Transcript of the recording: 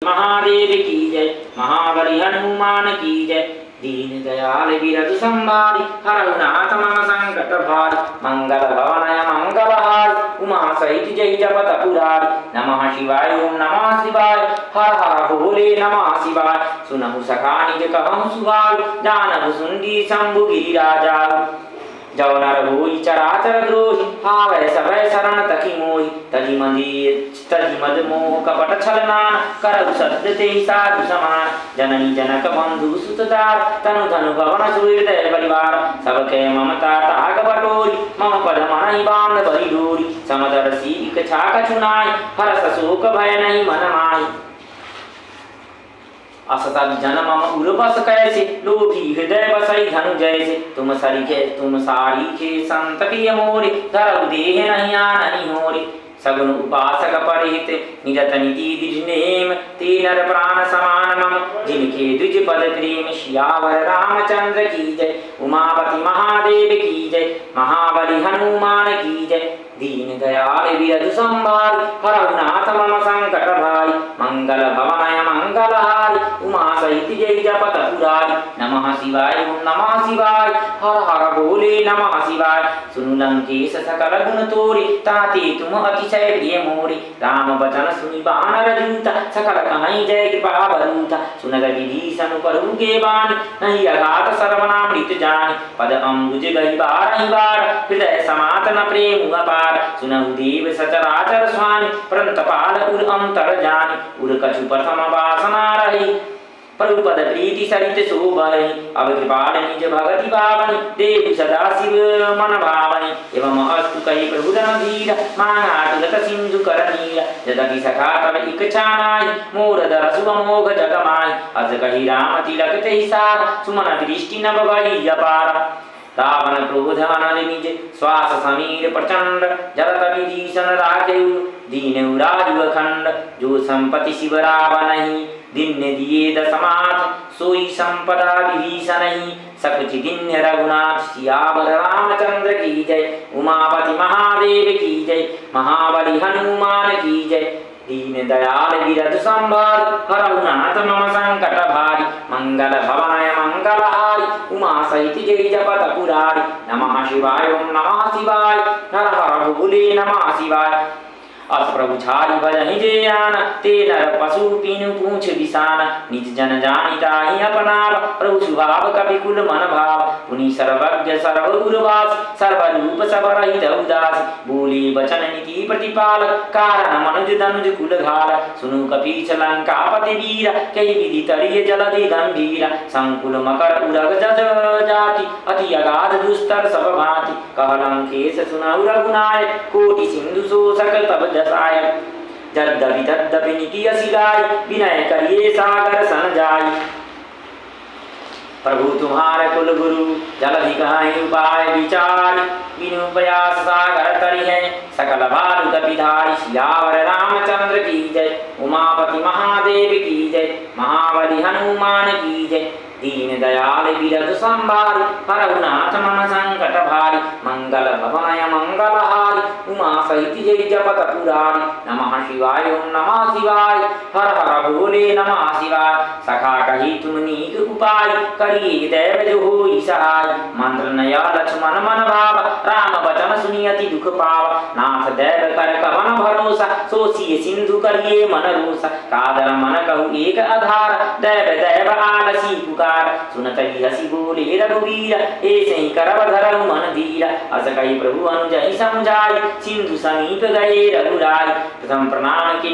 महादेव की जय, महाबली हनुमान की जय। दीन दयाल विरधु संभारी, हरहु नाथ मम संकट भारी। मंगल भवनय मंगलहारी, उमा सहित जय जपत पुरारी। नमः शिवाय ओम नमः शिवाय, हर हर भोले नमः शिवाय। सुनहु सखा निज कहूँ सुहाई, जानहु सुंदी शंभु गिरिराजाऊ। जौ नर होई चराचर द्रोही, आवै सभय शरण तकी मोहि। तजि मद मोह कपट छल नान, करहु सत्य तेहि साधु समान। जननी जनक बंधु सुतदार, तनु धनु भवन सुहृदय परिवार। सबके ममता ताग बटोरी, मम पद मनहि बांध भरी डोरी। समदर सीख छाक चुनाई, हरस शोक भय नहीं मन माई। असतत जन मम उर बस कैसे, लोभी हृदय बसई धनु जैसे। तुम सारी के संत प्रिय मोरे, धरऊ देह नहीं आननि होरे। सगुन उपासक परहित, निरत नीति द्विज नेम। ते नर प्राण समान मम, जिनके द्विज पद प्रेम। सियावर रामचंद्र की जय, उमापति महादेव की जय। महाबली हनुमान की जय। दीन दयाल विरधु संभारी, हरहु नाथ मम संकट भारी। मंगल भवनय मंगलहारी, उमा सहित जय जपत पुरारी। नमः शिवाय ओम नमः शिवाय, हर हर भोले नमः शिवाय। सुनु लंकेश सकल गुण तोरे, ताते तुम अतिशय प्रिय मोरे। राम बचन सुनि बानर जूता, सकल कहाई जय कृपा बरूता। सुनत विभीषण परुगे बानी, नहीं अघात सर्वनामृत जानी। पद अम्बुज गहि बारहि बार, हृदय समातन प्रेम अपार। सुनहु देव सचराचर स्वामी, प्रंतपाल उर अंतर जानी। उर कछु प्रथम वासना रही, प्रभुपद प्रीति सरित शोभहि। अब कृपाल निज भगति पावनि, देव सदा शिव मन भावनि। एवं अस्तु कहि प्रभु धन धीर, मांगा तुरत सिंधु कर नीर। यद्यपि सखा तब इच्छा नाहि, मोर दरसु अमोघ जग माहि। अस कहि राम तिलक तेहि सार, सुमन दृष्टि नभ भई अपार। रावण क्रोध अनल निज, श्वास समीर प्रचंड। जरत विभीषण राखेउ, दीनउ राजु अखंड। जो संपत्ति शिव रावणहि, दिन दिए दशमाथ। सोई संपदा विभीषणहि, सकुचि दिन्य रघुनाथ। सियावर रामचंद्र की जय, उमापति महादेव की जय। महाबली हनुमान की जय। दीन दयाल विरधु संभारी, हरहु नाथ मम संकट भारी। मंगल भवनय मंगलहारी, उमा सहित जय जपत पुरारी। नमः शिवाय ओम नमः शिवाय, हर हर भोले नमः शिवाय। अस प्रभु छाई भजहि जे आन, ते नर पशु पीनु पूछ बिसान। निज जन जानि ताहि अपनाव, प्रभु स्वभाव कपि कुल मन भाव। पुनि सर्वज्ञ सर्व गुरुवास, सर्वरूप सब रहित उदास। बोले बचन नीति प्रतिपाल, कारण मनुज दनुज कुल घाल। सुनु कपीश लंकापति वीर, कहि विधि तरिय जलधि गंभीर। संकुल मकर उरग जज जाति, अति अगाध दुस्तर सब भांति। कह लंकेश सुनहु रघुनायक, कोटि सिंधु शोषक तब जसाय। यद्यपि तद्यपि नीति असि गाय, विनय करिए सागर सन जाय। प्रभु तुम्हारे कुल गुरु, जलधि कहाई उपाय विचार। बिनु प्रयास सागर तरिहै, सकल भालु कपिधारी। सियावर रामचंद्र की जय, उमापति महादेव की जय। महाबली हनुमान की जय। दीन दयाल विरधु संभारी, हरहु नाथ मम संकट भारी। मंगल भवनय मंगलहारी, उमा सहित जय जपत पुरारी। नमः शिवाय ओम नमः शिवाय, हर हर भोले नमः शिवाय। सखा कहि तुम नीक उपाय, करिए दैव जो होई सहाय। मंत्र नया लक्ष्मण मन भाव, राम बचन सुनि अति दुख पाव। नाथ दैव कर कवन भरोसा, सोचिए सिंधु करिए मन रोसा। कादर मन कहु एक आधार, दैव दैव आलसी पुकार। सुनत ही हसी बोले रघुवीर, ऐसे ही करब धरहु मन धीर। अस कहि प्रभु अनुजहि समझाई, सिंधु समीप गए रघुराई। प्रथम प्रणाम किन